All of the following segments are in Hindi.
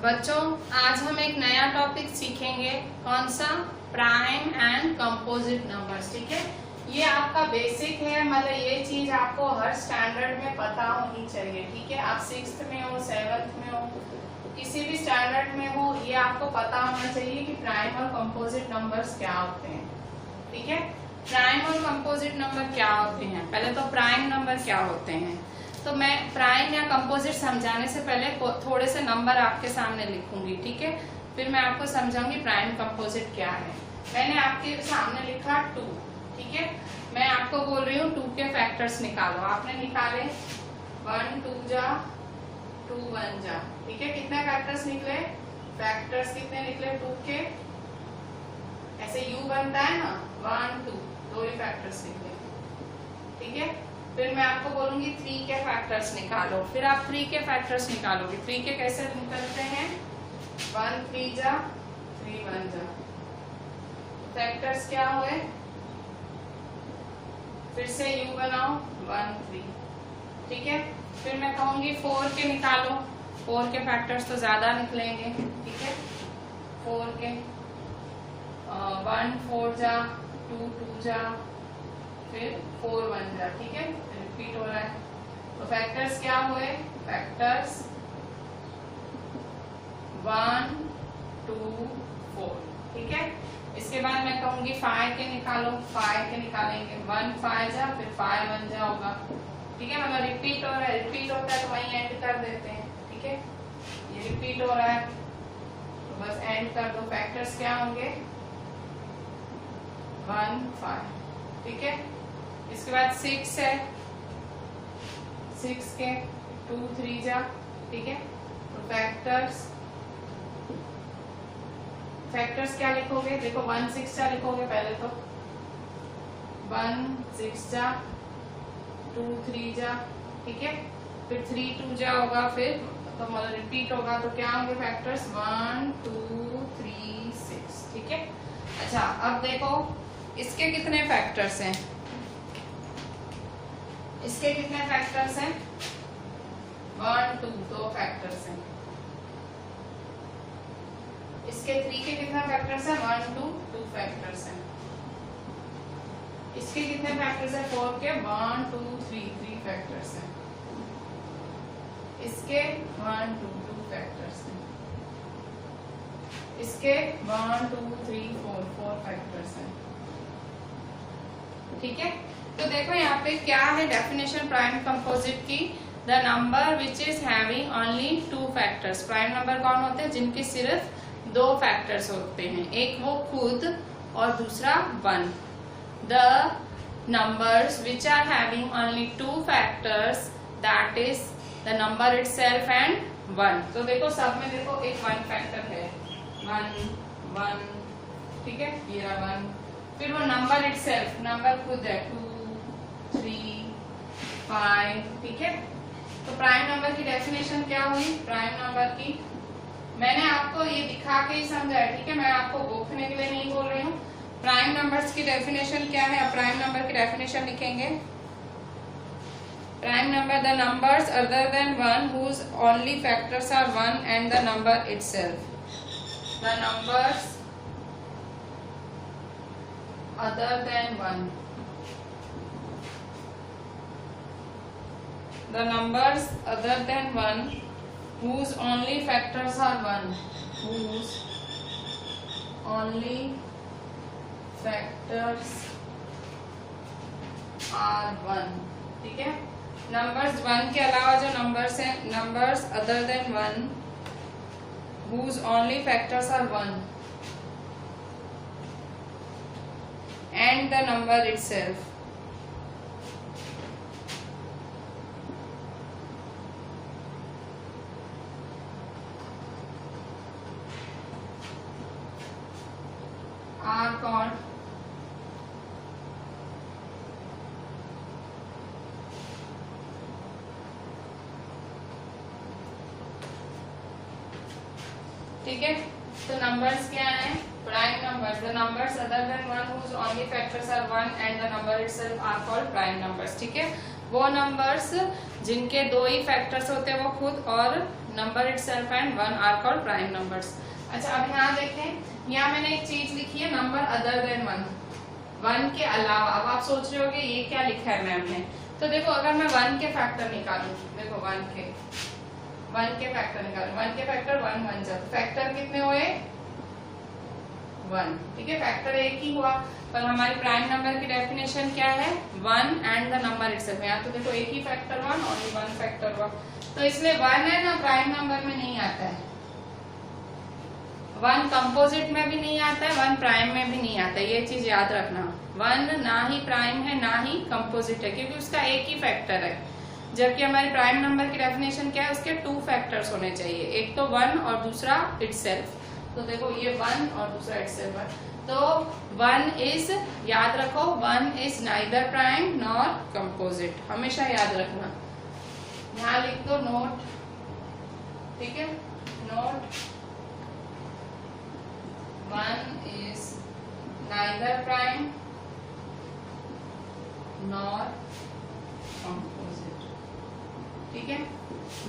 बच्चों, आज हम एक नया टॉपिक सीखेंगे। कौन सा? Prime and composite numbers. ठीक है, ये आपका बेसिक है, मतलब ये चीज आपको हर स्टैंडर्ड में पता होनी चाहिए। ठीक है, आप 6th में हो, 7th में हो, किसी भी स्टैंडर्ड में हो, ये आपको पता होना चाहिए कि प्राइम और कंपोजिट नंबर्स क्या होते हैं। ठीक है, प्राइम और कंपोजिट नंबर क्या होते हैं। पहले तो प्राइम नंबर क्या होते हैं, तो मैं प्राइम या कंपोजिट समझाने से पहले थोड़े से नंबर आपके सामने लिखूंगी। ठीक है, फिर मैं आपको समझाऊंगी प्राइम कंपोजिट क्या है। मैंने आपके सामने लिखा 2। ठीक है, मैं आपको बोल रही हूँ 2 के फैक्टर्स निकालो। आपने निकाले 1 2 जा 2 1 जा। ठीक है, कितने फैक्टर्स निकले? फैक्टर्स कितने निकले 2 के? ऐसे u बनता है ना, 1 2, 2 ही फैक्टर्स निकले। ठीक है, फिर मैं आपको बोलूंगी 3 के फैक्टर्स निकालो। फिर आप 3 के फैक्टर्स निकालोगे। 3 के कैसे निकलते हैं? 1 3 जा 3 1 जा। फैक्टर्स क्या हुए? फिर से u बनाओ 1 3। ठीक है, फिर मैं कहूंगी 4 के निकालो। 4 के फैक्टर्स तो ज्यादा निकलेंगे। ठीक है, 4 के 1 4 जा 2 2 जा, फिर 4 1 जा। ठीक है, रिपीट हो रहा है। तो फैक्टर्स क्या हुए? फैक्टर्स 1 2 4। ठीक है, इसके बाद मैं कहूंगी 5 के निकालो। 5 के निकालेंगे 1 5 जा, फिर 5 1 जा होगा। ठीक है, मतलब रिपीट हो रहा है। रिपीट होता है तो वहीं एंड कर देते हैं। ठीक है, ये रिपीट हो रहा है तो बस एंड कर दो। फैक्टर्स क्या होंगे? 1 5। ठीक है, इसके बाद 6 है। 6 के 2 3 जा। ठीक है, तो फैक्टर्स क्या लिखोगे? देखो 1 6 जा लिखोगे पहले तो। 1 6 जा 2 3 जा। ठीक है, फिर 3 2 जा होगा, फिर तो मतलब रिपीट होगा तो क्या होंगे फैक्टर्स? 1 2 3 6। ठीक है, अच्छा अब देखो इसके कितने फैक्टर्स हैं। इसके कितने फैक्टर्स हैं? 1 2, 2 फैक्टर्स हैं। इसके 3 के कितने फैक्टर्स हैं? 1 2 2 फैक्टर्स हैं। इसके कितने फैक्टर्स हैं? 4 के 1 2 3 3 फैक्टर्स हैं। इसके 1 2 2 फैक्टर्स हैं। इसके 1 2 3 4 4 फैक्टर्स हैं। ठीक है, तो देखो यहाँ पे क्या है definition prime composite key. The number which is having only 2 factors. Prime number कौन होते हैं? जिनके सिर्फ 2 फैक्टर्स होते हैं, एक वो खुद और दूसरा 1। The numbers which are having only 2 factors, that is the number itself and 1। तो देखो सब में देखो एक 1 फैक्टर है, 1 1। ठीक है, ये रहा 1। फिर वो नंबर इटसेल्फ, नंबर खुद है 2 3 5। ठीक है, तो प्राइम नंबर की डेफिनेशन क्या हुई? प्राइम नंबर की मैंने आपको ये दिखा के ही समझाया। ठीक है, मैं आपको गोखने के लिए नहीं बोल रही हूँ। प्राइम नंबर्स की डेफिनेशन क्या है? अब प्राइम नंबर की डेफिनेशन लिखेंगे। Prime number the numbers other than 1 whose only factors are 1 and the number itself. The numbers other than 1. The numbers other than 1 whose only factors are 1. Whose only factors are 1. ठीक है, नंबर्स 1 के अलावा जो नंबर्स हैं, numbers other than 1 whose only factors are 1 and the number itself. Are called ठीक है, तो नंबर्स क्या हैं? Prime numbers the numbers other than 1 whose only factors are 1 and the number itself are called prime numbers. ठीक है, वो नंबर्स जिनके 2 ही फैक्टर्स होते हैं, वो खुद और number itself and 1 are called prime numbers. अच्छा अब यहाँ देखें, यहाँ मैंने एक चीज लिखी है नंबर अदर देन 1 के अलावा। अब आप सोच रहे होगे ये क्या लिखा है मैम ने। तो देखो अगर मैं 1 के फैक्टर निकालूं, देखो 1 के फैक्टर निकालूं, 1 के फैक्टर 1 1 जा, फैक्टर कितने हुए 1, ठीक है, फैक्टर एक ही हुआ। पर हमारी प्राइम नंबर की डेफिनेशन क्या है 1 एंड द नंबर इटसेल्फ। यहाँ तो देखो एक ही फैक्टर 1 और 1 फैक्टर 1, तो इसलिए 1 है ना प्राइम नंबर में नहीं आता है, 1 कंपोजिट में भी नहीं आता है, 1 प्राइम में भी नहीं आता है। ये चीज याद रखना, 1 ना ही प्राइम है ना ही कंपोजिट है, क्योंकि उसका एक ही फैक्टर है। जबकि हमारी प्राइम नंबर की डेफिनेशन क्या है, उसके 2 फैक्टर्स होने चाहिए, एक तो 1 और दूसरा इटसेल्फ। तो देखो ये 1 और दूसरा इटसेल्फ 1, तो 1 इज, याद रखो 1 is neither prime nor composite, हमेशा याद रखना। यहाँ लिख दो नोट, ठीक है, note 1 is neither prime nor composite, ठीक है,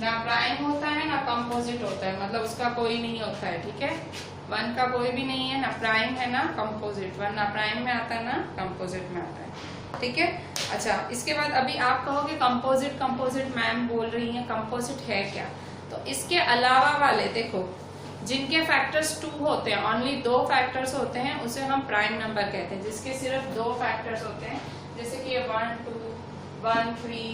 ना प्राइम होता है ना कंपोजिट होता है, मतलब उसका कोई नहीं होता है, ठीक है। 1 का कोई भी नहीं है, ना प्राइम है ना कंपोजिट, 1 ना प्राइम में आता है ना कंपोजिट में आता है, ठीक है। अच्छा इसके बाद अभी आप कहोगे कंपोजिट मैम बोल रही हैं, कंपोजिट है क्या? तो इसके अलावा वाले देखो जिनके फैक्टर्स 2 होते हैं, ओनली 2 फैक्टर्स होते हैं, उसे हम प्राइम नंबर कहते हैं। जिसके सिर्फ 2 फैक्टर्स होते हैं, जैसे कि 1 2 1 3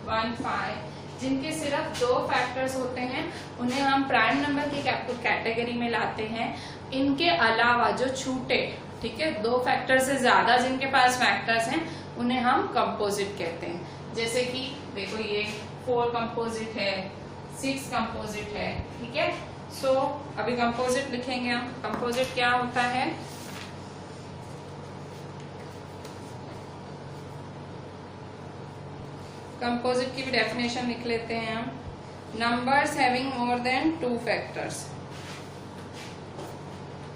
1 5, जिनके सिर्फ 2 फैक्टर्स होते हैं उन्हें हम प्राइम नंबर की कैटेगरी में लाते हैं। इनके अलावा जो छूटे, ठीक है, 2 फैक्टर से ज्यादा जिनके पास फैक्टर्स हैं उन्हें हम कंपोजिट कहते हैं। जैसे कि देखो ये 4 कंपोजिट है, 6 कंपोजिट है, ठीक है। सो अभी कंपोजिट लिखेंगे हम। कंपोजिट क्या होता है? कंपोजिट की भी डेफिनेशन लिख लेते हैं हम, numbers having more than 2 factors.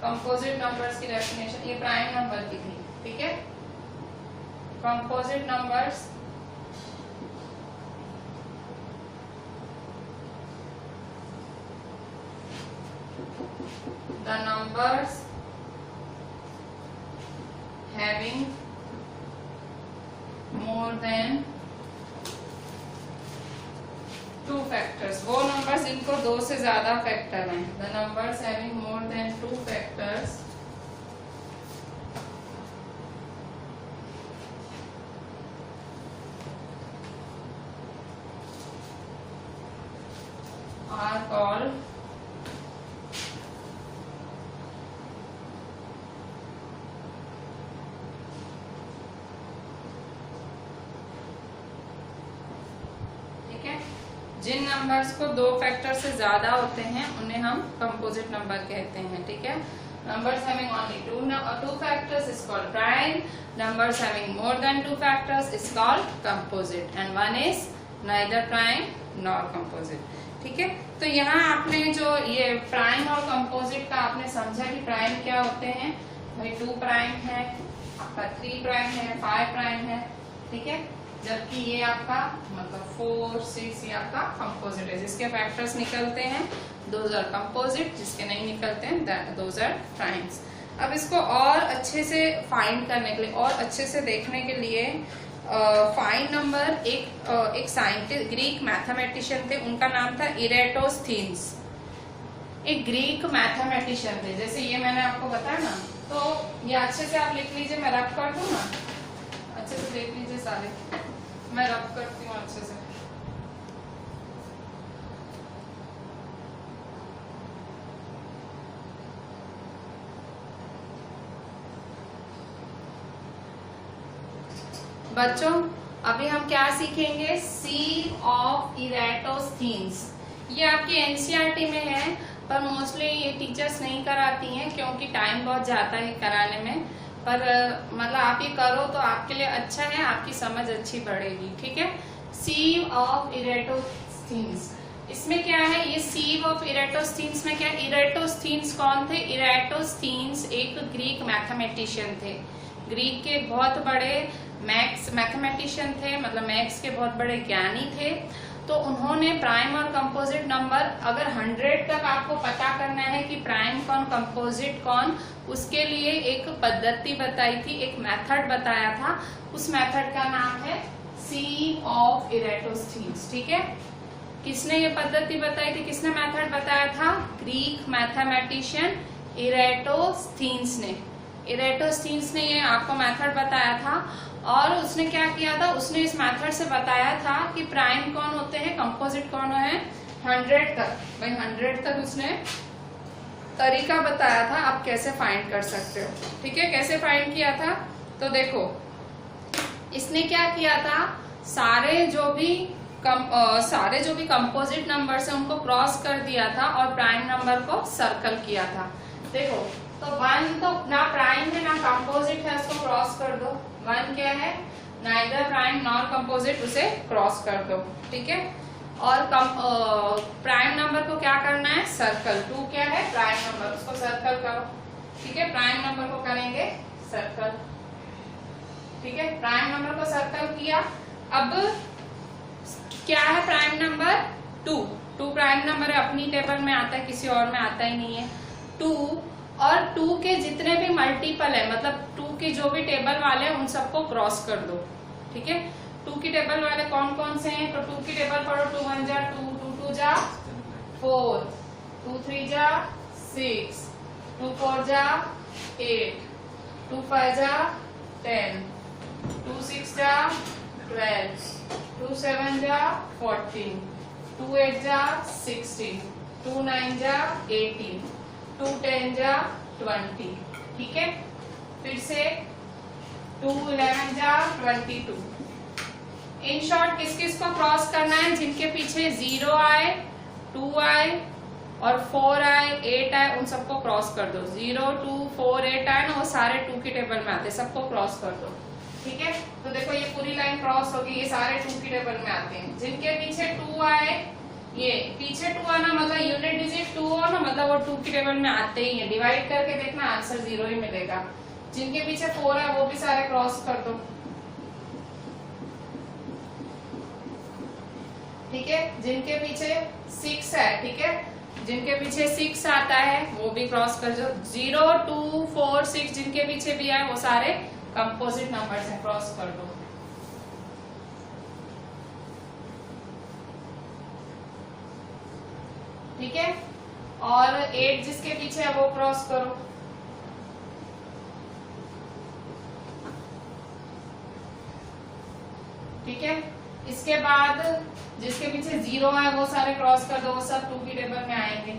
Composite numbers की डेफिनेशन, ये प्राइम नंबर की थी, ठीक है। Composite numbers the numbers having more than 2 factors, वो नंबर्स जिनको 2 से ज्यादा फैक्टर हैं। the numbers having more than 2 factors are called जिन नंबर्स को 2 फैक्टर से ज्यादा होते हैं उन्हें हम कंपोजिट नंबर कहते हैं, ठीक है। Numbers having only 2 factors is called prime, numbers having more than 2 factors is called composite, and 1 is neither prime nor composite, ठीक है। तो यहाँ आपने जो ये प्राइम और कंपोजिट का आपने समझा कि प्राइम क्या होते हैं, भाई 2 प्राइम है, आपका 3 प्राइम है, 5 प्राइम है, ठीक है। जबकि ये आपका मतलब 4 6 ये आपका कंपोजिट है। जिसके फैक्टर्स निकलते हैं दोज आर कंपोजिट, जिसके नहीं निकलते हैं दोज आर प्राइम्स। अब इसको और अच्छे से फाइंड करने के लिए और अच्छे से देखने के लिए फाइंड नंबर एक साइंटिस्ट ग्रीक मैथमेटिशियन थे, उनका नाम था इरेटोस्थीनिस। एक ग्रीक मैथमेटिशियन थे, जैसे ये मैंने आपको बताया ना, तो ये अच्छे से आप लिख लीजिए, मैं रब कर दूं ना, अच्छे से देख लीजिए सारे, मैं रब करती हूँ अच्छे से। बच्चों अभी हम क्या सीखेंगे, सी ऑफ इरेटोस्थीनिस। ये आपके एनसीईआरटी में है, पर मोस्टली ये टीचर्स नहीं कराती हैं क्योंकि टाइम बहुत जाता है कराने में, पर मतलब आप ये करो तो आपके लिए अच्छा है, आपकी समझ अच्छी बढ़ेगी, ठीक है। सीव ऑफ इरेटोस्थीनिस, इसमें क्या है, ये सीव ऑफ इरेटोस्थीनिस में क्या, इरेटोस्थीनिस कौन थे? इरेटोस्थीनिस एक ग्रीक मैथमेटिशियन थे, ग्रीक के बहुत बड़े मैथमेटिशियन थे, मतलब मैथ्स के बहुत बड़े ज्ञानी थे। तो उन्होंने प्राइम और कंपोजिट नंबर अगर 100 तक आपको पता करना है कि प्राइम कौन कंपोजिट कौन, उसके लिए एक पद्धति बताई थी, एक मेथड बताया था। उस मेथड का नाम है सीइंग ऑफ इरेटोस्थीन्स। ठीक है, किसने ये पद्धति बताई थी, किसने मेथड बताया था? ग्रीक मैथमेटिशियन इरेटोस्थीन्स ने। इरेटोस्थीन्स ने ये आपको मेथड बताया था और उसने क्या किया था, उसने इस मेथड से बताया था कि प्राइम कौन होते हैं, कंपोजिट कौन है 100 तक। भाई 100 तक उसने तरीका बताया था, आप कैसे फाइंड कर सकते हो। ठीक है, कैसे फाइंड किया था? तो देखो इसने क्या किया था, सारे जो भी कंपोजिट नंबर है उनको क्रॉस कर दिया था और प्राइम नंबर को सर्कल किया था। देखो तो 1 तो ना प्राइम है ना कंपोजिट है, उसको क्रॉस कर दो। 1 क्या है, नाइदर प्राइम नॉर कंपोजिट, उसे क्रॉस कर दो। ठीक है, और प्राइम नंबर को क्या करना है, सर्कल। 2 क्या है, प्राइम नंबर, उसको सर्कल करो। ठीक है, प्राइम नंबर को करेंगे सर्कल। ठीक है, प्राइम नंबर को सर्कल किया। अब क्या है प्राइम नंबर? 2 प्राइम नंबर है, अपनी टेबल में आता है, किसी और में आता ही नहीं है। 2 और 2 के जितने भी मल्टीपल है, मतलब 2 के जो भी टेबल वाले हैं उन सबको क्रॉस कर दो। ठीक है, 2 की टेबल वाले कौन कौन से हैं? तो 2 की टेबल पढ़ो। 2 1 जा 2, 2 2 जा 4, 2 3 जा 6, 2 4 जा 8, 2 5 जा 10, 2 6 जा 12, 2 7 जा 14, 2 8 जा 16, 2 9 जा 18, 2 10 जा 20। ठीक है, फिर से 2 11 जा 22। इन शॉर्ट किस किस को क्रॉस करना है? जिनके पीछे 0 आए, 2 आए और 4 आए, 8 आए, उन सबको क्रॉस कर दो। 0 2 4 8 आए ना, वो सारे 2 की टेबल में आते, सबको क्रॉस कर दो। ठीक है, तो देखो ये पूरी लाइन क्रॉस होगी, ये सारे 2 की टेबल में आते हैं। जिनके पीछे 2 आए, ये पीछे 2 आना मतलब यूनिट डिजिट 2 हो ना, मतलब वो 2 की टेबल में आते ही है। डिवाइड करके देखना, आंसर 0 ही मिलेगा। जिनके पीछे 4 है वो भी सारे क्रॉस कर दो। ठीक है, जिनके पीछे 6 है, ठीक है, जिनके पीछे 6 आता है वो भी क्रॉस कर दो। 0 2 4 6 जिनके पीछे भी आए वो सारे कंपोजिट नंबर्स हैं, क्रॉस कर दो। ठीक है, और 8 जिसके पीछे है वो क्रॉस करो। ठीक है, इसके बाद जिसके पीछे 0 है वो सारे क्रॉस कर दो, वो सब 2 की टेबल में आएंगे।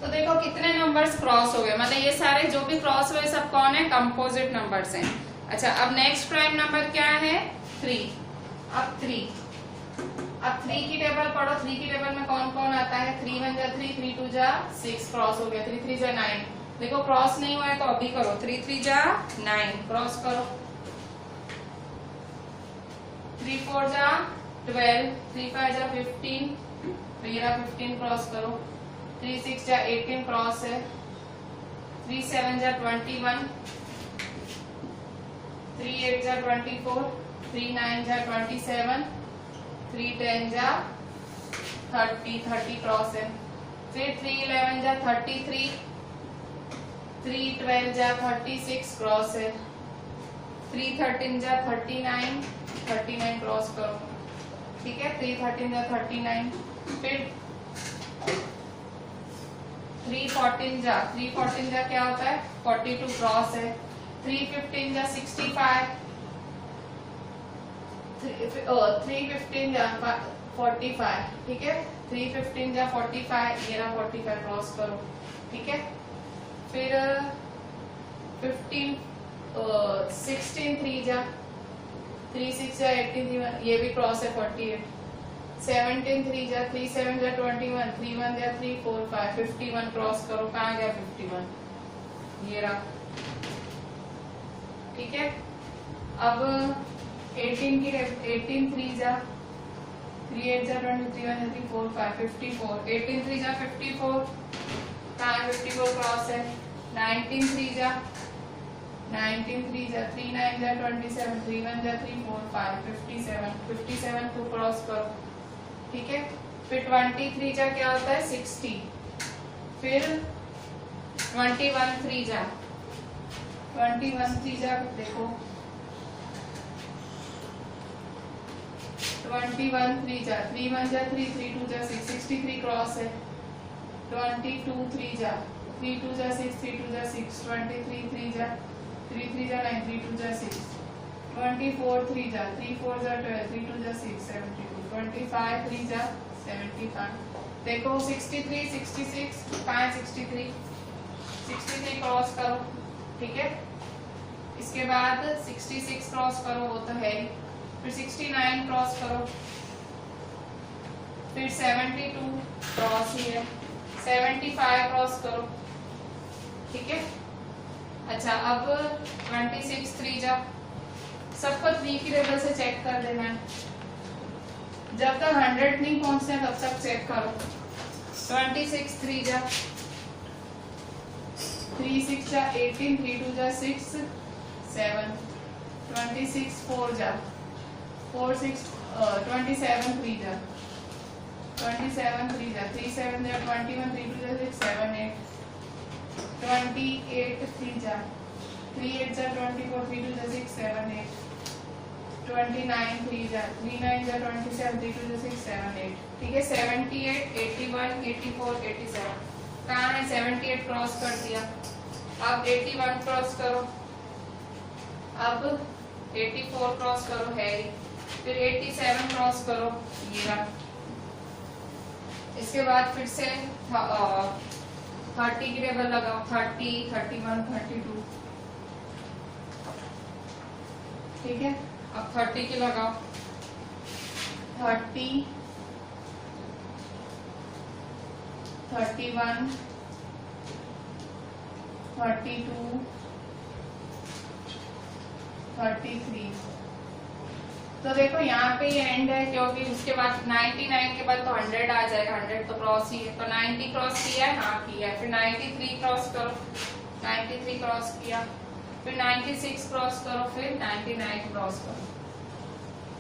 तो देखो कितने नंबर्स क्रॉस हो गए, मतलब ये सारे जो भी क्रॉस हुए सब कौन है, कंपोजिट नंबर्स हैं। अच्छा, अब नेक्स्ट प्राइम नंबर क्या है, 3। अब 3 की टेबल पढ़ो। 3 की टेबल में कौन कौन आता है? 3 1 जा 3, 3 2 जा 6, क्रॉस हो गया। 3 3 जा 9, देखो क्रॉस नहीं हुआ है तो अभी करो। 3 3 जा 9, क्रॉस करो। 3 4 जा 12, 3 5 जा 15, तो ये रहा 15, क्रॉस करो। 3 6 जा 18, क्रॉस है। 3 7 जा 21, 3 8 जा 24, 3 9 जा 27, 3 10 जा 30 क्रॉस है। फिर 3 11 जा 33, 3 12 जा 36, क्रॉस है। 3 13 जा 39 क्रॉस करो। ठीक है, 3 13 जा 39। फिर 3 14 जा क्या होता है, 42, क्रॉस है। 3 15 जा 65, 3 15 जा 45। ठीक है, 3 15 जा 45, ये रहा 45, क्रॉस करो। ठीक है, फिर 16 3 जा 3 6 जा 18, ये भी क्रॉस है 48। 17 3 जा 3 7 जा 21, 3 1 जा 3 4 5, 51, क्रॉस करो। कहाँ गया 51, ये रहा। ठीक है, अब 18 3 जा 3 8 जा 20, 3 1 जा 3 4 5, 54। 18 3 जा 54, कहाँ 54, क्रॉस है। 19 3 जा 19 3 जा 3 9 जा 27 3 1 जा 3 4 5 57 को क्रॉस करो, ठीक है। फिर 23 जा क्या होता है 60, फिर 21 3 जा देखो 21 3 जा 3 1 जा 3 3 2 जा 6 63 क्रॉस है। 22 3 जा 3 2 जा 6 3 2 जा 6 23 3 जा 3 3 जा 9 3 2 जा 6 24 3 जा 3 4 जा 12 3 2 जा 6 72 25 3 जा 75 देखो 63 66 कहाँ है 63 क्रॉस करो, ठीक है। इसके बाद 66 क्रॉस करो, वो तो है ही। फिर 69 क्रॉस करो, फिर 72 क्रॉस ही है, 75 क्रॉस करो, ठीक है। अच्छा अब 26 3 जा, सबको 3 की लेवल से चेक कर देना है, जब तक 100 नहीं पहुंचते तब तक चेक करो। 26 3 जा 3 6 जा 18 3 2 जा 6 7 26 4 जा 4 6 27 3 जा 27 3 जा 3 7 जा 21 3 2 जा 6 7 8 28 3 जा 3 8 जा 24 3 2 जा 6 7 8 29 3 जा 3 9 जा 27 3 2 जा 6 7 8, ठीक है। 78 81 84 87 कहाँ है 78 क्रॉस कर दिया। अब 81 क्रॉस करो, अब 84 क्रॉस करो है, फिर 87 क्रॉस करो ये रहा। इसके बाद फिर से 30 की लेवल लगाओ, 30 31 32, ठीक है। अब 30 की लगाओ, 30 31 32 33। तो देखो यहाँ पे ये एंड है, क्योंकि उसके बाद 99 के बाद तो 100 आ जाएगा, 100 तो क्रॉस ही है। तो 90 क्रॉस किया है, हाँ किया है। फिर 93 क्रॉस करो, 93 क्रॉस किया, फिर 96 क्रॉस करो, फिर 99 क्रॉस करो,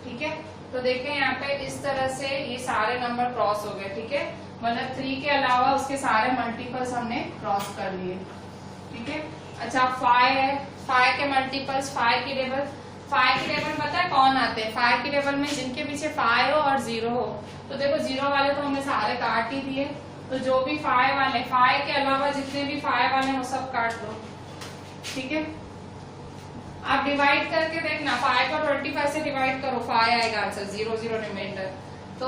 ठीक है। तो देखें यहाँ पे इस तरह से ये सारे नंबर क्रॉस हो गए, ठीक है। मतलब 3 के अलावा उसके सारे मल्टीपल्स हमने क्रॉस कर लिए, ठीक है। अच्छा 5 है, 5 के मल्टीपल्स, 5 की लेवल पता है कौन आते हैं 5 की लेवल में, जिनके पीछे 5 हो और 0 हो। तो देखो 0 वाले तो हमने सारे काट ही दिए, तो जो भी 5 वाले, 5 के अलावा जितने भी 5 वाले हैं वो सब काट दो, ठीक है। आप डिवाइड करके देखना, 5 को 25 से डिवाइड करो, 5 आएगा आंसर, 0 0 रिमाइंडर। तो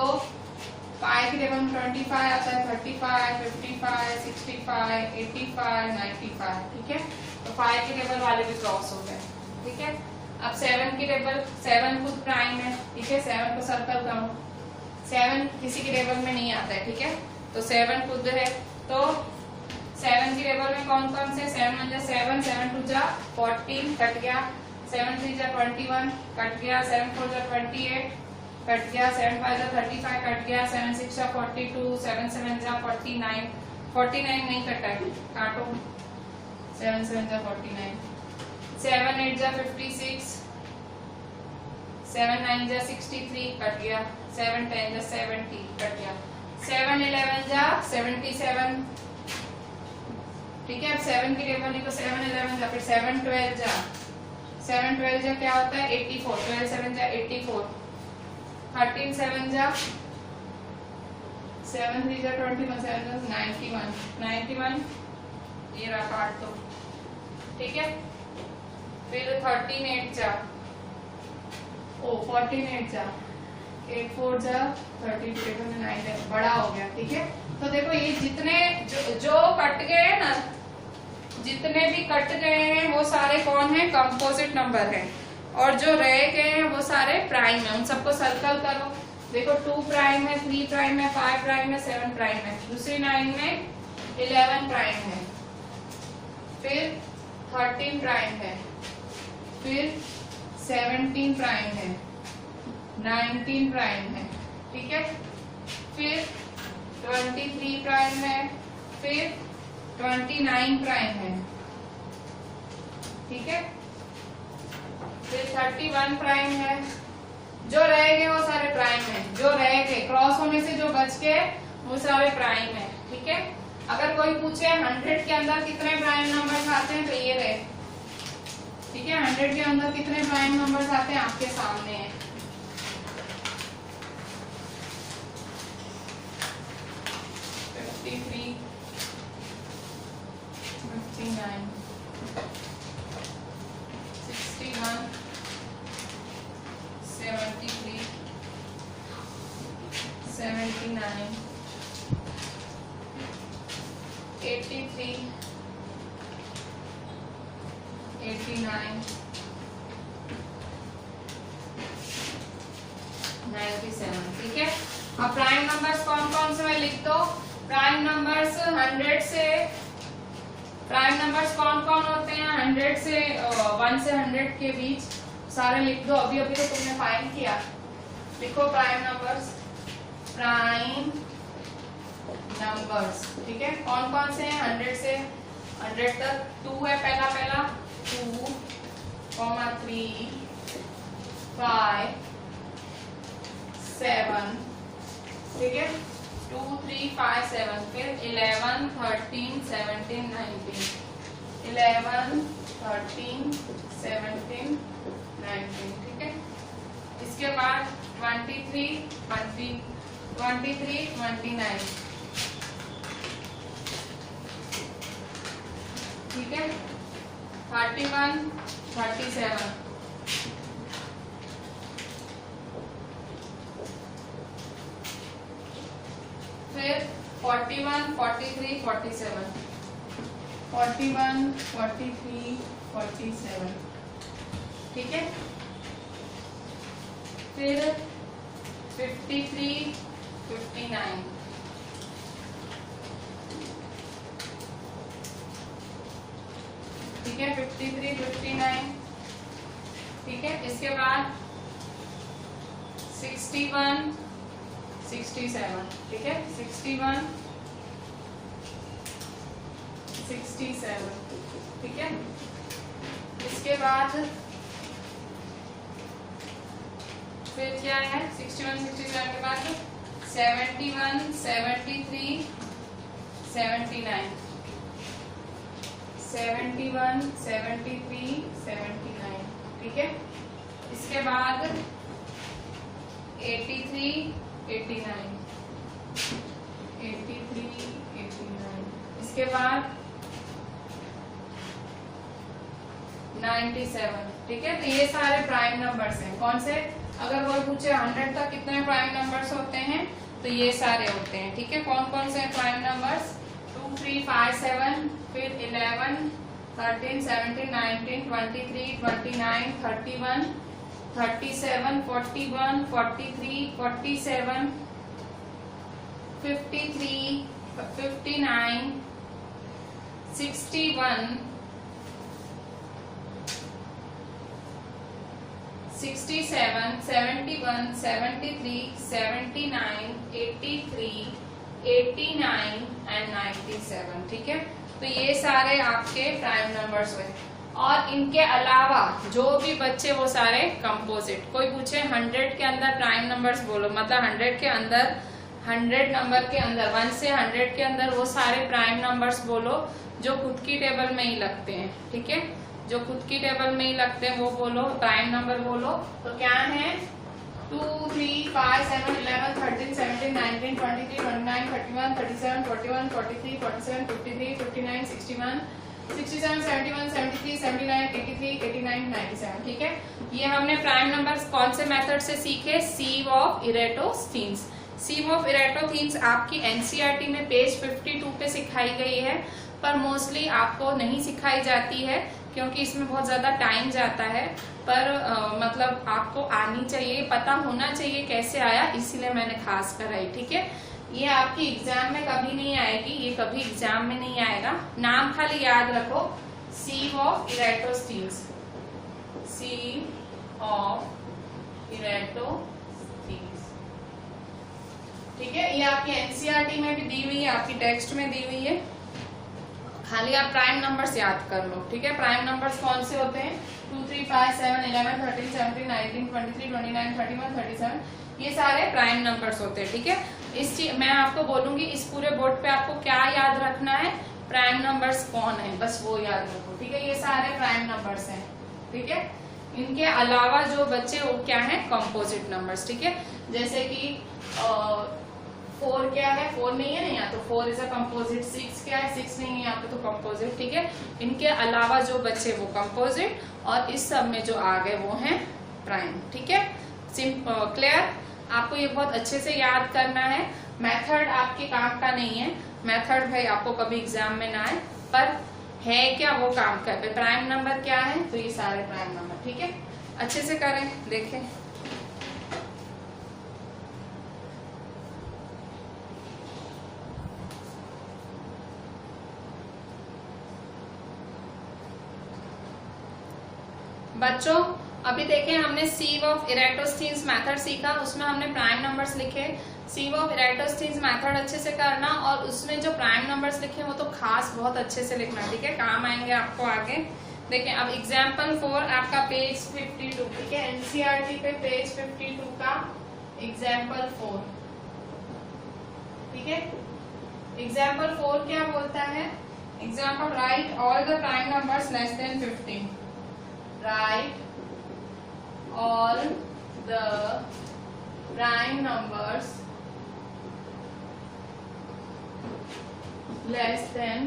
5 की लेवल में 25 आता है, 35 55 65 85 95, ठीक है। तो 5 की लेवल वाले भी क्रॉस हो गए, ठीक है। अब 7 की लेवल, 7 खुद प्राइम है, ठीक है। 7 को सर्कल करो, 7 किसी की लेवल में नहीं आता है, ठीक है। तो 7 खुद है, तो 7 की लेवल में कौन कौन से 7 1 जा 7 7 2 जा 14 कट गया, 7 3 जा 21 कट गया, 7 4 जा 28 कट गया, 7 5 जा 35 कट गया, 7 6 जा 42, 7 7 जा 49 49 नहीं कटा है, काटो, 7 7 जा 49, 7 8 जा 56, 7 9 जा 63 कट गया, 7 10 जा 70 कट गया, 7 11 जा 77, ठीक है। अब 7 की लेवल को 7 11 जा, फिर 7 12 जा, 7 12 जा क्या होता है 84, 12 7 जा 84, 13 7 जा 7 3 जा 21, 7 जा 91 91, ये रहा काट दो, ठीक है। फिर 13 8 जा 14 8 जा 8 4 जा 32, 9 बड़ा हो गया, ठीक है। तो देखो ये जितने जो कट गए हैं ना, जितने भी कट गए हैं वो सारे कौन है, कंपोजिट नंबर है, और जो रह गए हैं वो सारे प्राइम है। उन सबको सर्कल करो, देखो 2 प्राइम है, 3 प्राइम है, 5 प्राइम है, 7 प्राइम है, दूसरी लाइन में 11 प्राइम है, फिर 13 प्राइम है, फिर 17 प्राइम है, 19 प्राइम है, ठीक है। फिर 23 प्राइम है, फिर 29 प्राइम है, ठीक है। फिर 31 प्राइम है, जो रह गए वो सारे प्राइम है, जो रह गए क्रॉस होने से जो बच के वो सारे प्राइम है। ठीक है, अगर कोई पूछे 100 के अंदर कितने प्राइम नंबर्स आते हैं तो ये रहे। ठीक है, 100 के अंदर कितने प्राइम नंबर्स आते हैं आपके सामने है। ठीक है, अब प्राइम नंबर्स कौन कौन से मैं लिख दो। प्राइम नंबर्स 100 से, प्राइम नंबर्स कौन कौन होते हैं 100 से 1 से 100 के बीच, सारे लिख दो। अभी अभी तो तुमने फाइंड किया, लिखो प्राइम नंबर्स। प्राइम नंबर्स, ठीक है, कौन कौन से हैं 100 से 100 तक। 2 है पहला 2, 3, 5, 7, ठीक है, 2, 3, 5, 7, फिर 11, 13, 17, 19, 11, 13, 17, 19, ठीक है। इसके बाद 23, 29, ठीक है, 31, 37, फिर 41, 43, 47, 41, 43, 47, ठीक है, फिर 53, 59, ठीक है, 53, 59, ठीक है। इसके बाद 61, 67, ठीक है, 61, 67, ठीक है। इसके बाद फिर क्या है 61, 67 के बाद 71, 73, 79, 71, 73, 79, ठीक है। इसके बाद 83, 89, 83, 89, इसके बाद 97, ठीक है। तो ये सारे प्राइम नंबर्स हैं। कौन से, अगर कोई पूछे 100 तक कितने प्राइम नंबर्स होते हैं तो ये सारे होते हैं, ठीक है। कौन कौन से प्राइम नंबर्स, 2, 3, 5, 7, फिर 11, 13, 17, 19, 23, 29, 31, 37, 41, 43, 47, 53, 59, 61, 67, 71, 73, 79, 83, 89 एंड 97, ठीक है। तो ये सारे आपके प्राइम नंबर्स हुए। और इनके अलावा जो भी बच्चे वो सारे कंपोजिट। कोई पूछे 100 के अंदर प्राइम नंबर्स बोलो, मतलब 100 के अंदर, 100 नंबर के अंदर 1 से 100 के अंदर वो सारे प्राइम नंबर्स बोलो जो खुद की टेबल में ही लगते हैं, ठीक है। जो खुद की टेबल में ही लगते हैं वो बोलो, प्राइम नंबर बोलो। तो क्या है 2, 3, 5, 7, 11, 13, 17, 19, 23, 29, 31, 37, 41, 43, 47, 53, 59, 61, 67, 71, 73, 79, 83, 89, 97, ठीक है। ये हमने प्राइम नंबर्स कौन से मेथड से सीखे, सीव ऑफ इरेटोस्थीन्स। सीव ऑफ इरेटोस्थीन्स आपकी एनसीईआरटी में पेज 52 पे सिखाई गई है, पर मोस्टली आपको नहीं सिखाई जाती है क्योंकि इसमें बहुत ज्यादा टाइम जाता है। पर मतलब आपको आनी चाहिए, पता होना चाहिए कैसे आया, इसीलिए मैंने खास कराई, ठीक है। ये आपकी एग्जाम में कभी नहीं आएगी, ये कभी एग्जाम में नहीं आएगा। नाम खाली याद रखो, सीव ऑफ इरेटोस्थीन्स, सीव ऑफ इरेटोस्थीन्स, ठीक है। ये आपकी एनसीईआरटी में भी दी हुई है, आपकी टेक्स्ट में दी हुई है। खाली आप प्राइम नंबर्स याद कर लो, ठीक है। प्राइम नंबर्स कौन से होते हैं, 2 3 5 7 11 13 17 19 23 29 31 37 ये सारे प्राइम नंबर्स होते हैं। ठीक है, इस चीज मैं आपको बोलूंगी, इस पूरे बोर्ड पे आपको क्या याद रखना है, प्राइम नंबर्स कौन है, बस वो याद रखो। ठीक है, ये सारे प्राइम नंबर्स हैं। ठीक है, इनके अलावा जो बच्चे वो क्या है, कंपोजिट नंबर्स। ठीक है, जैसे कि 4 क्या है, 4 नहीं है ना यहाँ, तो 4 इज अ कंपोजिट। 6 क्या है, 6 नहीं है यहाँ पे, तो कंपोजिट। ठीक है, इनके अलावा जो बच्चे वो कंपोजिट, और इस सब में जो आ गए वो हैं प्राइम। ठीक है, क्लियर? आपको ये बहुत अच्छे से याद करना है। मेथड आपके काम का नहीं है, मेथड भाई आपको कभी एग्जाम में ना आए, पर है क्या वो काम का है। प्राइम नंबर क्या है, तो ये सारे प्राइम नंबर। ठीक है, अच्छे से करें, देखें। बच्चों अभी देखें, हमने सीव ऑफ इरेटोस्थीन्स मेथड सीखा, उसमें हमने प्राइम नंबर्स लिखे। सीव ऑफ इरेटोस्थीन्स मेथड अच्छे से करना, और उसमें जो प्राइम नंबर्स लिखे वो तो खास बहुत अच्छे से लिखना। ठीक है, काम आएंगे आपको आगे। देखें अब एग्जाम्पल 4 आपका पेज 52। ठीक है, एनसीईआरटी पे पेज 52 का एग्जाम्पल 4। ठीक है, एग्जाम्पल 4 क्या बोलता है, example right all the prime numbers less than 15। Write all the prime numbers less than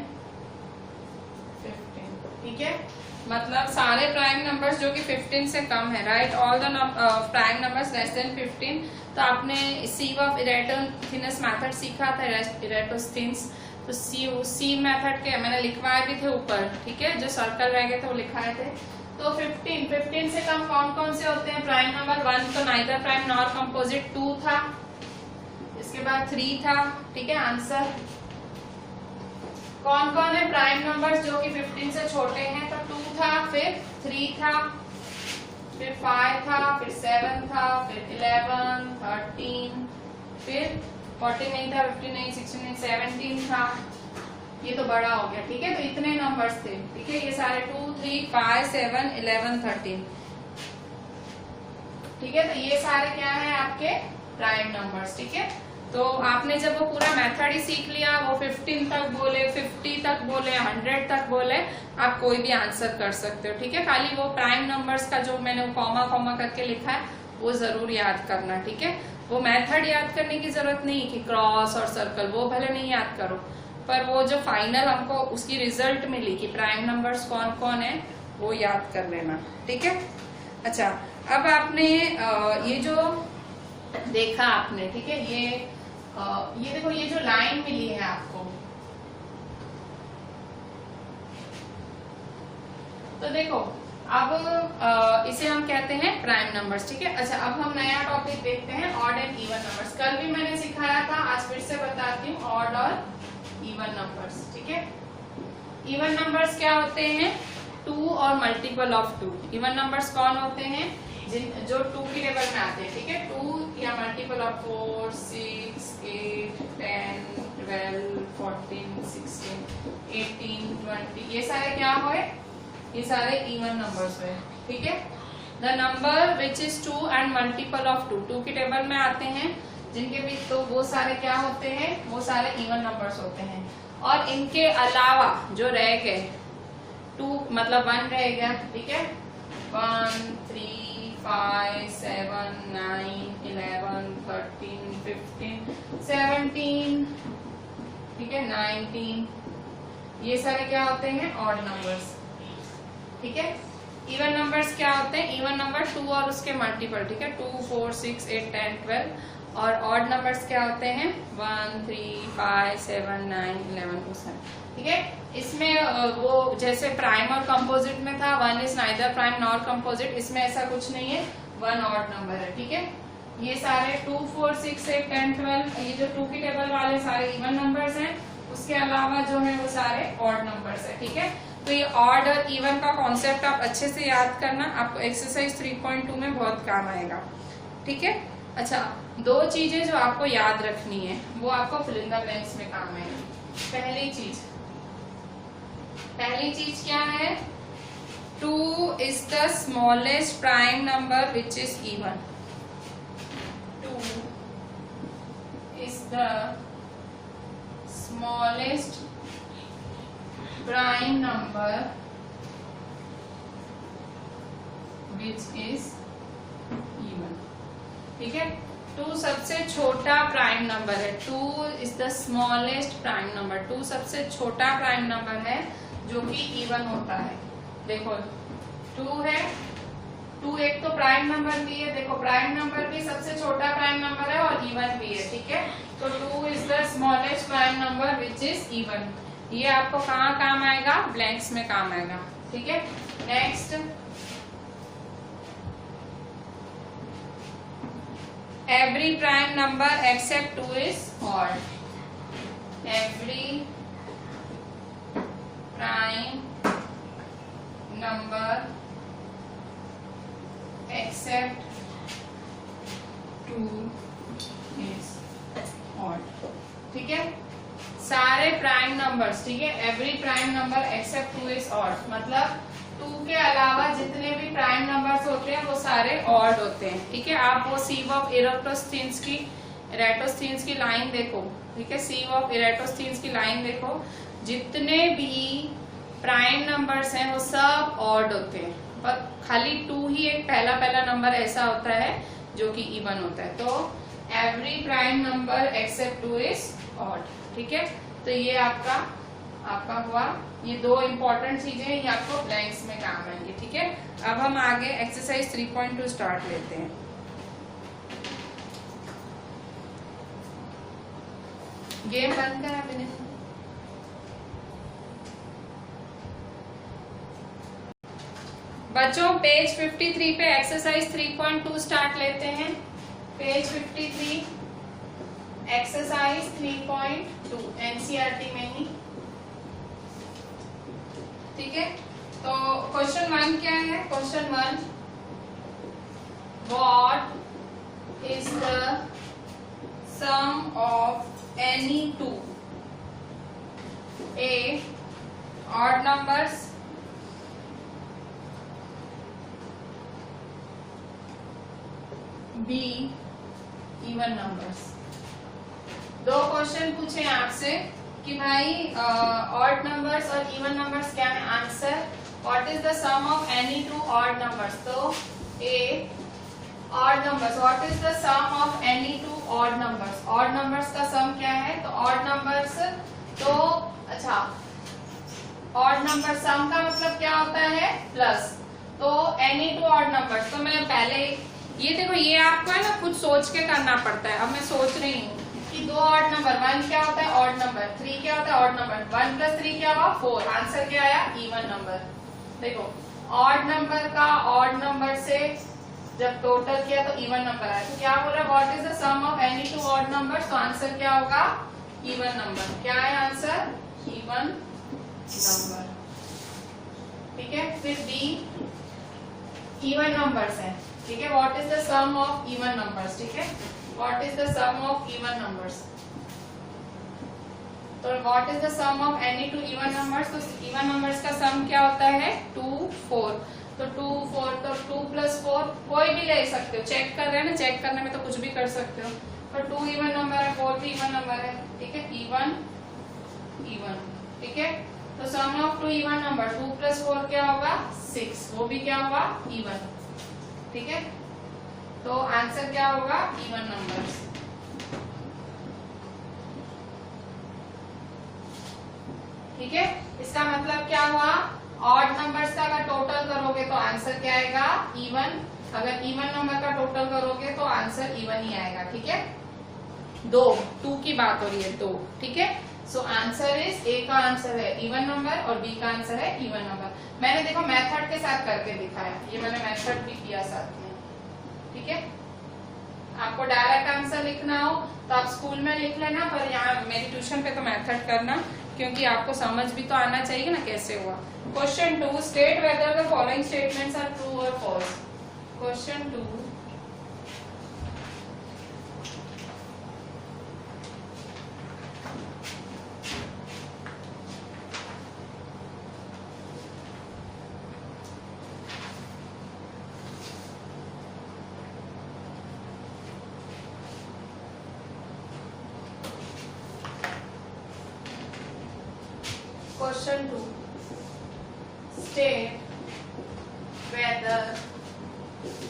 15। ठीक है, मतलब सारे प्राइम नंबर्स जो कि 15 से कम है। Right all the prime numbers less than 15। तो आपने सीव ऑफ इरेटोस्थीनस मेथड सीखा था, इरेटोस्थीन्स। तो सी मेथड के मैंने लिखवाए भी थे ऊपर। ठीक है, जो सर्कल रह गए थे वो लिखाए थे। तो 15 से कम कौन कौन से होते हैं प्राइम नंबर। 1 तो नाइदर प्राइम नॉर कंपोजिट, 2 था, इसके बाद 3 था। ठीक है, आंसर कौन कौन है प्राइम नंबर्स जो कि 15 से छोटे हैं, तो 2 था, फिर 3 था, फिर 5 था, फिर 7 था, फिर 11, 13, फिर 14 नहीं था, 15 नहीं, 16 नहीं, 17 था। ये तो बड़ा हो गया। ठीक है, तो इतने नंबर्स थे। ठीक है, ये सारे 2 3 5 7 11 13। ठीक है, तो ये सारे क्या है आपके प्राइम नंबर्स। ठीक है, तो आपने जब वो पूरा मेथड ही सीख लिया, वो 15 तक बोले, 50 तक बोले, 100 तक बोले, आप कोई भी आंसर कर सकते हो। ठीक है, खाली वो प्राइम नंबर्स का जो मैंने कॉमा कॉमा करके लिखा है वो जरूर याद करना। ठीक है, वो मेथड याद करने की जरूरत नहीं कि क्रॉस और सर्कल, वो भले नहीं याद करो, पर वो जो फाइनल हमको उसकी रिजल्ट मिली कि प्राइम नंबर्स कौन कौन है वो याद कर लेना। ठीक है, अच्छा अब आपने ये जो देखा आपने, ठीक है, ये देखो, ये जो लाइन मिली है आपको, तो देखो अब इसे हम कहते हैं प्राइम नंबर्स। ठीक है, अच्छा अब हम नया टॉपिक देखते हैं, ऑड एंड इवन नंबर्स। कल भी मैंने सिखाया था, आज फिर से बताती हूँ, ऑड और इवन नंबर्स। ठीक है, इवन नंबर्स क्या होते हैं, 2 और मल्टीपल ऑफ 2। इवन नंबर्स कौन होते हैं, जो 2 की टेबल में आते हैं। ठीक है, 2 या मल्टीपल ऑफ 4 6 8 10 12 14 16 18 20, ये सारे क्या हुए, ये सारे इवन नंबर्स हुए। ठीक है, the number which is 2 and multiple of 2, 2 की टेबल में आते हैं जिनके भी, तो वो सारे क्या होते हैं, वो सारे इवन नंबर्स होते हैं। और इनके अलावा जो रह गए, 2 मतलब 1 रह गया। ठीक है, 1 3 5 7 9 11 13 15 17, ठीक है, 19, ये सारे क्या होते हैं, ऑड नंबर्स। ठीक है, इवन नंबर्स क्या होते हैं, इवन नंबर 2 और उसके मल्टीपल। ठीक है, 2 4 6 8 10 12। और ऑड नंबर्स क्या होते हैं, 1 3 5 7 9 11 7। ठीक है, इसमें वो जैसे प्राइम और कंपोजिट में था, 1 is neither prime nor composite, इसमें ऐसा कुछ नहीं है, 1 ऑड नंबर है। ठीक है, ये सारे 2 4 6 8 10 12, ये जो 2 की टेबल वाले सारे इवन नंबर्स हैं, उसके अलावा जो है वो सारे ऑड नंबर्स है। ठीक है, तो ये ऑड और इवन का कॉन्सेप्ट आप अच्छे से याद करना, आपको एक्सरसाइज 3.2 में बहुत काम आएगा। ठीक है, अच्छा 2 चीजें जो आपको याद रखनी है वो आपको फिल इन द ब्लैंक्स में काम आएगी। पहली चीज क्या है, 2 is the smallest prime number which is even. 2 is the smallest prime number which is even. ठीक है, 2 सबसे छोटा प्राइम नंबर है. 2 is the smallest prime number. 2 सबसे छोटा प्राइम नंबर है जो कि इवन होता है. देखो 2 है, 2 एक तो प्राइम नंबर भी है. देखो प्राइम नंबर भी सबसे छोटा प्राइम नंबर है और इवन भी है. ठीक है, तो 2 is the smallest prime number which is even. ये आपको कहाँ काम आएगा? ब्लैंक्स में काम आएगा. ठीक है, next, every prime number except 2 is odd. Every prime number except 2 is odd. ठीक है, सारे प्राइम नंबर्स. ठीक है, every prime number except 2 is odd. मतलब 2 के अलावा जितने भी प्राइम नंबर्स होते हैं वो सारे ऑड होते हैं. ठीक है, आप वो सीव ऑफ इरेटोस्थीन्स की लाइन देखो. ठीक है, सीव ऑफ इरेटोस्थीन्स की लाइन देखो. जितने भी प्राइम नंबर्स हैं वो सब ऑड होते हैं, पर खाली 2 ही एक पहला नंबर ऐसा होता है जो कि इवन होता है. तो every prime number except 2 is odd. ठीक है, तो ये आपका हुआ. ये 2 इंपॉर्टेंट चीजें ये आपको ब्लैंक्स में काम आएंगे. ठीक है, अब हम आगे एक्सरसाइज 3.2 स्टार्ट लेते हैं. गेम बंद करा मैंने. बच्चों पेज 53 पे एक्सरसाइज 3.2 स्टार्ट लेते हैं. पेज 53 एक्सरसाइज 3.2 एनसीईआरटी में ही. ठीक है, तो क्वेश्चन 1 क्या है? Question 1, what is the sum of any 2 A odd numbers, B even numbers. 2 question पूछे आपसे कि भाई ऑड नंबर्स और इवन नंबर्स क्या है. Answer, what is the sum of any 2 odd numbers. तो A odd numbers, what is the sum of any 2 odd numbers. Odd numbers का सम क्या है? तो ऑड नंबर्स, तो अच्छा ऑड नंबर सम का मतलब क्या होता है? प्लस. तो एनी 2 ऑड नंबर्स, तो मैं पहले ये देखो, ये आपको है ना कुछ सोच के करना पड़ता है. अब मैं सोच रही हूँ कि 2 ऑड नंबर, 1 क्या होता है? Odd number. 3 क्या होता है? Odd number. 1 + 3 क्या हुआ? 4. आंसर क्या आया? Even number. देखो ऑड नंबर का ऑड नंबर से जब टोटल किया तो इवन नंबर आया. तो क्या बोला? What is the sum of any 2 odd number. तो आंसर क्या होगा? Even number. क्या है आंसर? Even number. ठीक है, फिर बी इवन नंबर्स है. ठीक है, what is the sum of even numbers. ठीक है, what is the sum of even numbers. तो what is the sum of any 2 even numbers. तो इवन नंबर्स का सम क्या होता है? 2 4. तो 2 4, तो 2 + 4 कोई भी ले सकते हो. चेक कर रहे हैं ना, चेक करने में तो कुछ भी कर सकते हो. तो 2 इवन नंबर है, 4 भी इवन नंबर है. ठीक है, इवन. ठीक है, तो सम ऑफ 2 इवन नंबर 2 + 4 क्या होगा? 6. वो भी क्या होगा? इवन. ठीक है, तो आंसर क्या होगा? Even numbers. ठीक है, इसका मतलब क्या हुआ? ऑड नंबर्स का अगर टोटल करोगे तो आंसर क्या आएगा? इवन. अगर इवन नंबर का टोटल करोगे तो आंसर इवन ही आएगा. ठीक है, 2 की बात हो रही है. 2. ठीक है, सो आंसर इज, ए का आंसर है इवन नंबर और बी का आंसर है इवन नंबर. मैंने देखो मेथड के साथ करके दिखाया. ये मैंने मेथड भी किया साथ में. ठीक है, आपको डायरेक्ट आंसर लिखना हो तो आप स्कूल में लिख लेना, पर यहाँ मेरी ट्यूशन पे तो मेथड करना, क्योंकि आपको समझ भी तो आना चाहिए ना कैसे हुआ. Question 2, state whether the following statements are true और false. Question 2, question 2, state whether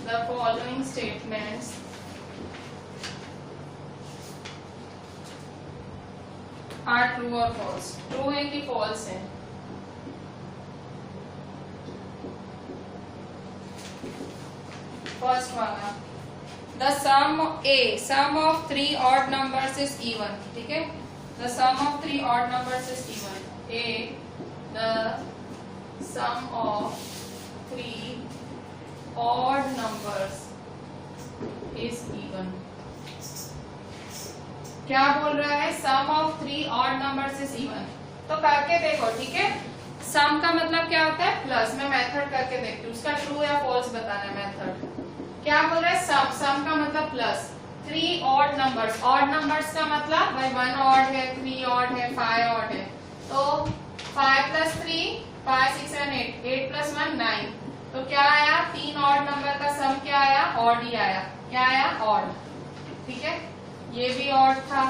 the following statements are true or false. True है कि false है? फर्स्ट वाला, the sum of three odd numbers is even. ठीक है, the sum of three odd numbers is even. The sum of three odd numbers is even. क्या बोल रहा है? sum of three odd numbers is even. तो करके देखो, ठीक है। sum का मतलब क्या होता है? प्लस। मैं मेथड करके देखती हूँ, उसका ट्रू या फॉल्स बताना है मेथड। क्या बोल रहा है? सम का मतलब plus. Three odd numbers, odd numbers का मतलब भाई 1 ऑड है, 3 ऑड है, 5 ऑड है। तो 5 + 3 5 6 7 8, 8 + 1 9। तो क्या आया? 3 ऑड नंबर का सम क्या आया? ऑड ही आया। क्या आया? ऑड। ठीक है, ये भी ऑड था,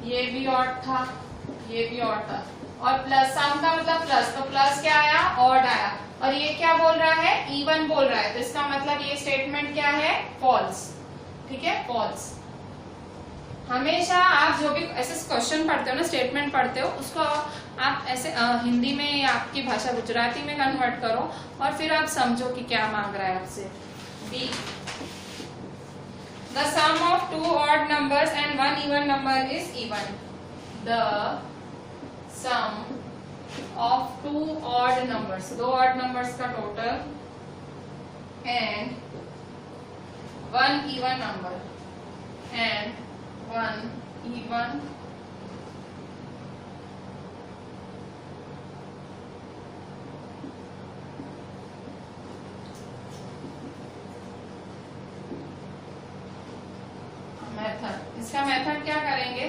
ये भी ऑड था, ये भी ऑड था। और प्लस, सम का मतलब प्लस, तो प्लस क्या आया? ऑड आया। और ये क्या बोल रहा है? इवन बोल रहा है। तो इसका मतलब ये स्टेटमेंट क्या है? फॉल्स। ठीक है, फॉल्स। हमेशा आप जो भी ऐसे क्वेश्चन पढ़ते हो ना, स्टेटमेंट पढ़ते हो, उसको आप ऐसे हिंदी में या आपकी भाषा गुजराती में कन्वर्ट करो और फिर आप समझो कि क्या मांग रहा है आपसे। B, the sum of two odd numbers and one even number is even. The sum of two odd numbers, दो ऑड नंबर्स का total, and one even number, and one even method. इसका मेथड क्या करेंगे?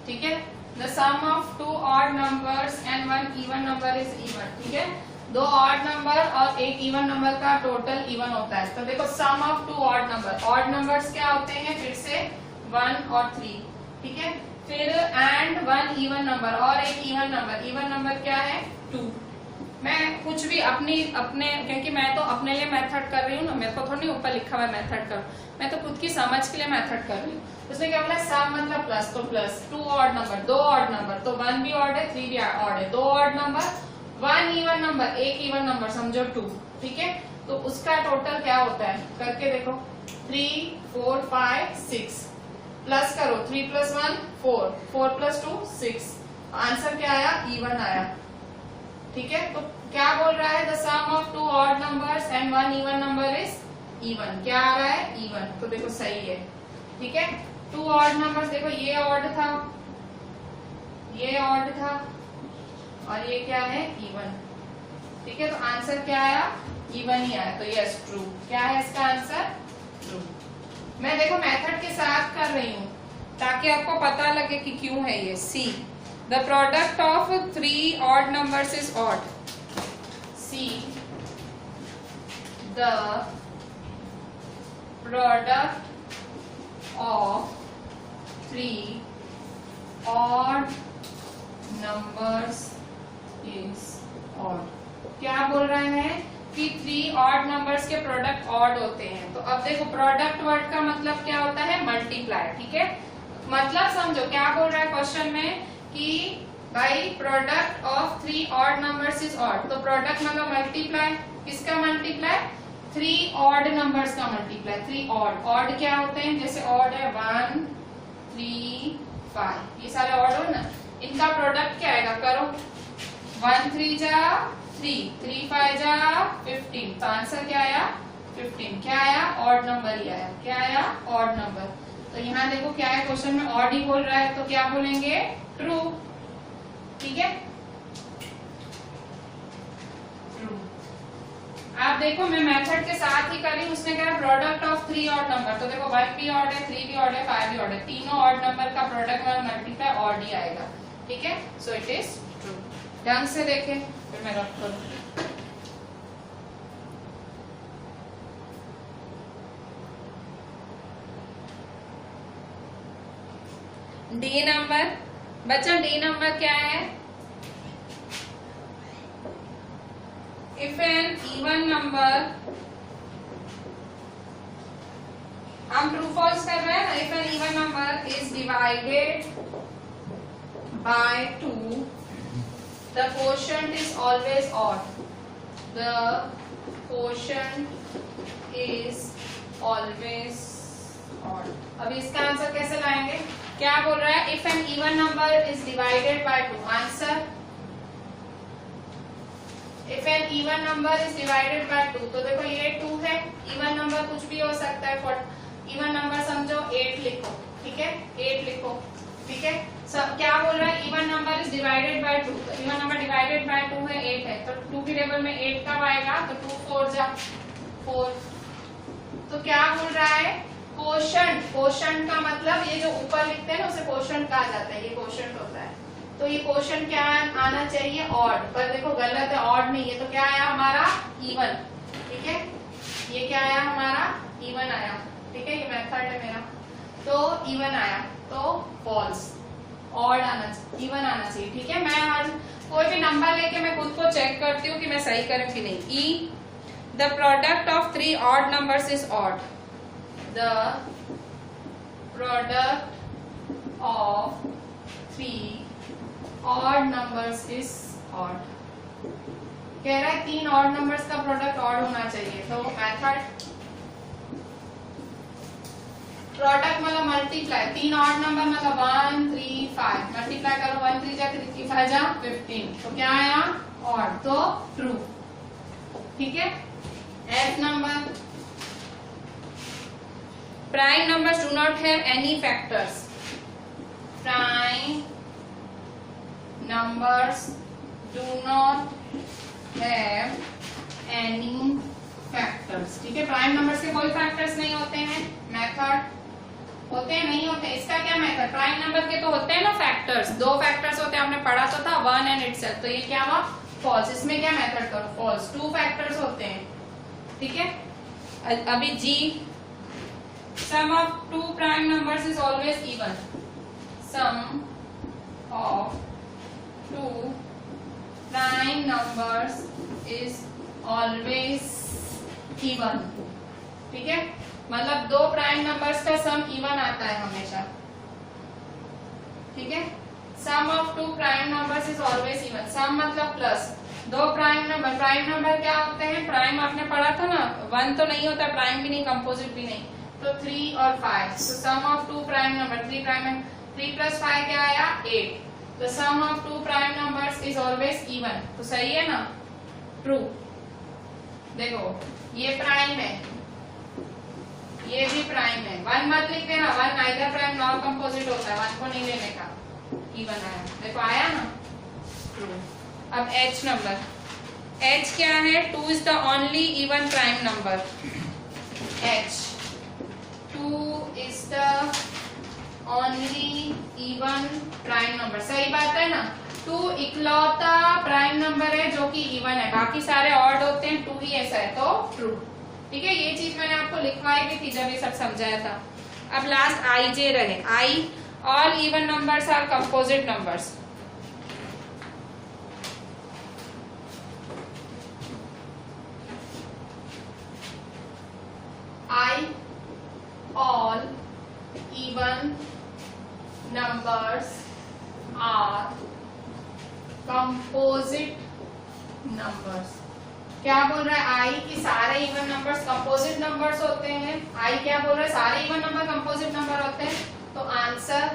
ठीक है, the sum of two odd numbers and one even number is even. ठीक है, दो ऑड नंबर और एक इवन नंबर का टोटल इवन होता है। तो देखो, सम of two odd number, odd numbers क्या होते हैं? फिर से 1 और 3। ठीक है, फिर एंड वन इवन नंबर और एक इवन नंबर। इवन नंबर क्या है? 2। मैं कुछ भी अपने क्योंकि मैं तो अपने लिए मेथड कर रही हूँ ना, मेरे को थोड़ी ऊपर लिखा हुआ मेथड कर, मैं तो खुद की समझ के लिए मेथड कर रही हूँ। उसमें क्या बोला? सम मतलब प्लस, तो प्लस। टू ऑड नंबर, दो ऑड नंबर, तो 1 भी ऑड है, 3 भी ऑड है। दो odd number, one even number, एक इवन नंबर, समझो 2। ठीक है, तो उसका टोटल क्या होता है? करके देखो, 3 4 5 6, प्लस करो, 3 + 1 4, 4 + 2 6। आंसर क्या आया? इवन आया। ठीक है, तो क्या बोल रहा है? The sum of two odd numbers and one even number is even. क्या आ रहा है? इवन। तो देखो सही है। ठीक है, टू ऑड नंबर्स, देखो ये ऑड था, ये ऑड था, और ये क्या है? इवन। ठीक है, तो आंसर क्या आया? इवन ही आया। तो यस, ट्रू। क्या है इसका आंसर? ट्रू। मैं देखो मेथड के साथ कर रही हूँ ताकि आपको पता लगे कि क्यों है ये। C, the product of 3 odd numbers is odd. C, the product of 3 odd numbers is odd। क्या बोल रहे हैं? कि 3 ऑड नंबर्स के प्रोडक्ट ऑड होते हैं। तो अब देखो, प्रोडक्ट वर्ड का मतलब क्या होता है? मल्टीप्लाई। ठीक है, मतलब समझो क्या बोल रहा है क्वेश्चन में कि भाई product of 3 odd numbers is odd. तो प्रोडक्ट मतलब मल्टीप्लाई। किसका मल्टीप्लाई? 3 ऑड नंबर्स का मल्टीप्लाई। 3 ऑड, ऑड क्या होते हैं? जैसे ऑड है 1 3 5, ये सारे ऑड हो ना, इनका प्रोडक्ट क्या आएगा? करो, 1 3 जा 3, 3 5 जा 15। तो आंसर क्या आया? 15। क्या आया? ऑड नंबर ही आया। क्या आया? Odd number. तो यहाँ देखो क्या है, क्वेश्चन में ऑड ही बोल रहा है, तो क्या बोलेंगे? ट्रू। ठीक है, ट्रू। आप देखो मैं मेथड के साथ ही कर रही हूँ। उसने कहा प्रोडक्ट ऑफ 3 ऑड नंबर, तो देखो 1 भी ऑड है, 3 भी ऑड है, 5 भी ऑड है। तीनों ऑड नंबर का प्रोडक्ट में मल्टीप्लाई ऑड ही आएगा। ठीक है, सो इट इज ट्रू। ढंग से देखें, फिर मैं रख करूँ। डी नंबर, बच्चा डी नंबर क्या है? इफ एन इवन नंबर, हम ट्रू फॉल्स कर रहे हैं ना, if an even number is divided by 2 the quotient is always odd. The quotient is always odd. अभी इसका आंसर कैसे लाएंगे? क्या बोल रहा है? If an even number is divided by 2, answer if an even number is divided by 2, तो देखो ये 2 है, इवन नंबर कुछ भी हो सकता है, इवन नंबर समझो 8 लिखो, ठीक है, 8 लिखो, ठीक है। सब क्या बोल रहा है? Even number is divided by 2, तो इवन नंबर डिवाइडेड बाय 2 है, 8 है, तो 2 की टेबल में 8 कब आएगा? तो 2 4 जा 4। तो क्या बोल रहा है? कोशंट, कोशंट का मतलब ये जो ऊपर लिखते हैं ना उसे कोशंट कहा जाता है, ये कोशंट होता है। तो ये कोशंट क्या आना चाहिए? ऑड, पर देखो गलत है, ऑड नहीं है, तो क्या आया हमारा? इवन, ठीक है, ये क्या आया हमारा? इवन आया, ठीक है, ये मेथड है मेरा, तो इवन आया, तो फॉल्स, ऑड आना चाहिए, इवन आना चाहिए, ठीक है। मैं आज कोई भी नंबर लेके मैं खुद को चेक करती हूँ कि मैं सही करूँ कि नहीं। E the product of 3 odd numbers is odd, the product of 3 odd numbers is odd. कह रहा है 3 ऑड नंबर्स का प्रोडक्ट ऑड होना चाहिए, तो मेथड प्रोडक्ट मतलब मल्टीप्लाई, 3 ऑड नंबर मतलब 1 3 5, मल्टीप्लाई करो 1 3 जा 3 5 जा 15, तो क्या आया? ऑड, तो ट्रू, ठीक है। F number, prime numbers do not have any factors, prime numbers do not have any factors, ठीक है। प्राइम नंबर्स के कोई फैक्टर्स नहीं होते हैं, मेथड होते हैं, नहीं होते, इसका क्या मेथड? प्राइम नंबर के तो होते हैं ना फैक्टर्स, 2 फैक्टर्स होते हैं, हमने पढ़ा तो था 1 एंड इटसेल्फ, तो ये क्या हुआ? फॉल्स। इसमें क्या मेथड करो? फॉल्स, 2 फैक्टर्स होते हैं, ठीक है। अभी G, sum of 2 prime numbers is always even, sum of 2 prime numbers is always even, ठीक है, मतलब 2 प्राइम नंबर्स का सम इवन आता है हमेशा, ठीक है। Sum of 2 prime numbers is always even, sum मतलब प्लस, 2 प्राइम नंबर क्या होते हैं? प्राइम आपने पढ़ा था ना, 1 तो नहीं होता, प्राइम भी नहीं, कंपोजिट भी नहीं, तो 3 और 5, तो sum of 2 prime number, 3 plus 5 क्या आया? 8, तो sum of 2 prime numbers is always even, तो सही है ना, ट्रू। देखो ये प्राइम है, ये भी प्राइम है, 1 मत लिख देना, 1 नाइदर प्राइम नॉर कंपोजिट होता है, 1 को नहीं लेने का, इवन आया, देखो आया ना, ट्रू। अब एच नंबर, एच क्या है? 2 is the only even prime number, H 2 is the only even prime number, सही बात है ना, 2 इकलौता प्राइम नंबर है जो कि इवन है, बाकी सारे ऑड होते हैं, 2 ही ऐसा है, तो ट्रू, ठीक है। ये चीज मैंने आपको लिखवाई भी थी जब ये सब समझाया था। अब लास्ट आई जे रहे, I all even numbers are composite numbers, I all even numbers are composite numbers. क्या बोल रहा है? आई की सारे इवन नंबर्स कंपोजिट नंबर्स होते हैं। आई क्या बोल रहा है? सारे इवन नंबर कंपोजिट नंबर होते हैं। तो आंसर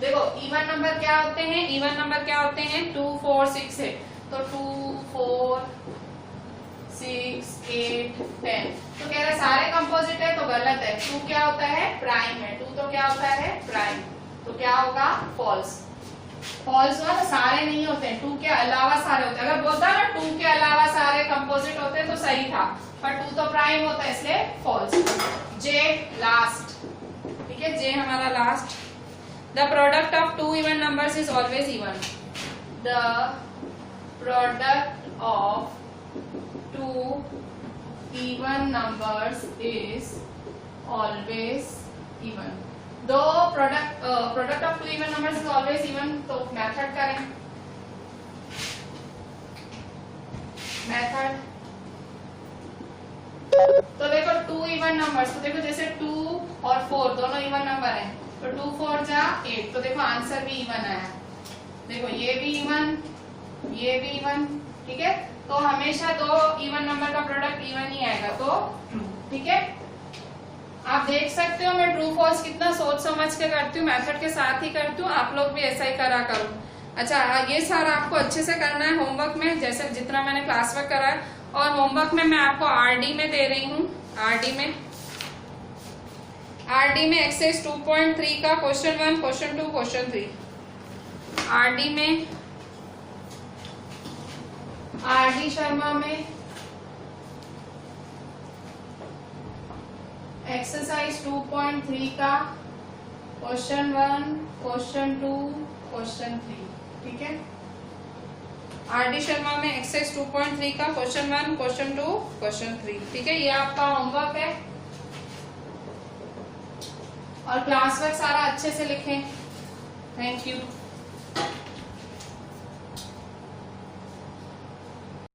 देखो, इवन नंबर क्या होते हैं? इवन नंबर क्या होते हैं? 2 4 6 8, तो 2 4 6 8 10। तो कह रहा है सारे कंपोजिट है, तो गलत है। 2 क्या होता है? प्राइम है। 2 तो क्या होता है? प्राइम। तो क्या होगा? फॉल्स। फॉल्स हुआ, तो सारे नहीं होते हैं, 2 के अलावा सारे होते हैं। अगर बोलता ना 2 के अलावा सारे कंपोजिट होते हैं तो सही था, पर 2 तो प्राइम होता है, इसलिए फॉल्स। जे लास्ट, ठीक है, जे हमारा last. The product of 2 even numbers is always even. The product of 2 even numbers is always even. दो product of two even numbers is always even, तो मेथड करें, मेथड। तो देखो टू इवन नंबर्स, तो देखो जैसे 2 और 4 दोनों इवन नंबर हैं, तो 2 4 जा 8, तो देखो आंसर भी इवन आया। देखो ये भी इवन, ये भी इवन, ठीक है। तो हमेशा दो इवन नंबर का प्रोडक्ट इवन ही आएगा, तो ट्रू, ठीक है। आप देख सकते हो मैं ट्रू फॉल्स कितना सोच समझ के करती हूँ, मेथड के साथ ही करती हूँ, आप लोग भी ऐसा ही करा करो। अच्छा, ये सारा आपको अच्छे से करना है होमवर्क में, जैसे जितना मैंने क्लास वर्क करा है, और होमवर्क में मैं आपको आरडी में दे रही हूँ। आरडी में एक्सरसाइज 2.3 का क्वेश्चन 1, क्वेश्चन 2, क्वेश्चन 3। आरडी में, आरडी शर्मा में एक्सरसाइज 2.3 का क्वेश्चन 1, क्वेश्चन 2, क्वेश्चन 3, ठीक है। आरडी शर्मा में एक्सरसाइज 2.3 का क्वेश्चन 1, क्वेश्चन 2, क्वेश्चन 3, ठीक है। ये आपका होमवर्क है, और क्लास वर्क सारा अच्छे से लिखें। Thank you.